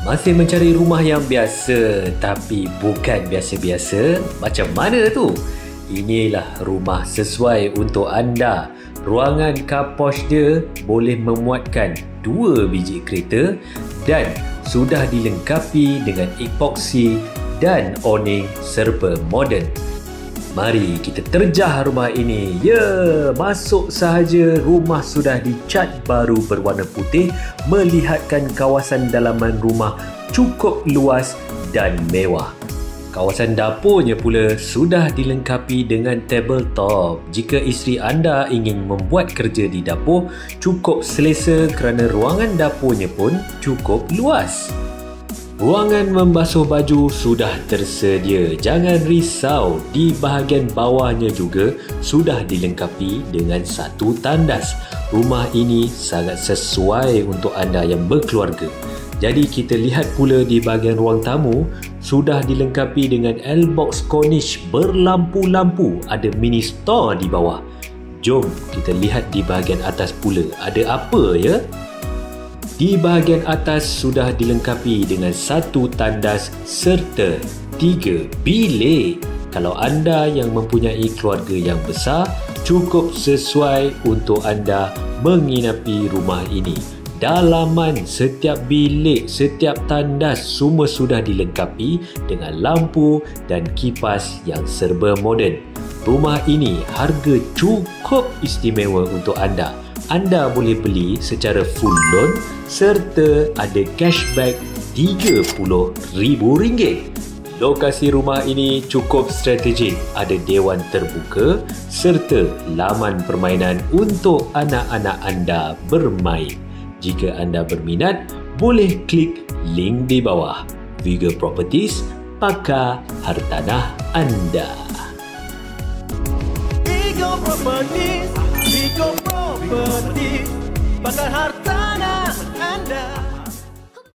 Masih mencari rumah yang biasa tapi bukan biasa-biasa? Macam mana tu? Inilah rumah sesuai untuk anda. Ruangan carport dia boleh memuatkan 2 biji kereta dan sudah dilengkapi dengan epoksi dan awning serba moden. Mari kita terjah rumah ini. Ya, masuk sahaja rumah sudah dicat baru berwarna putih, melihatkan kawasan dalaman rumah cukup luas dan mewah. Kawasan dapurnya pula sudah dilengkapi dengan tabletop. Jika isteri anda ingin membuat kerja di dapur, cukup selesa kerana ruangan dapurnya pun cukup luas. Ruangan membasuh baju sudah tersedia. Jangan risau, di bahagian bawahnya juga sudah dilengkapi dengan satu tandas. Rumah ini sangat sesuai untuk anda yang berkeluarga. Jadi kita lihat pula di bahagian ruang tamu sudah dilengkapi dengan L-box cornice berlampu-lampu. Ada mini store di bawah. Jom kita lihat di bahagian atas pula ada apa ya? Di bahagian atas sudah dilengkapi dengan satu tandas serta 3 bilik. Kalau anda yang mempunyai keluarga yang besar, cukup sesuai untuk anda menginapi rumah ini. Dalaman setiap bilik, setiap tandas semua sudah dilengkapi dengan lampu dan kipas yang serba moden. Rumah ini harga cukup istimewa untuk anda. Anda boleh beli secara full loan serta ada cashback RM30,000. Lokasi rumah ini cukup strategik, ada dewan terbuka serta laman permainan untuk anak-anak anda bermain. Jika anda berminat, boleh klik link di bawah. Vigo Properties, pakar hartanah anda. Vigo Properties, Vigo Properties, pakar hartanah anda.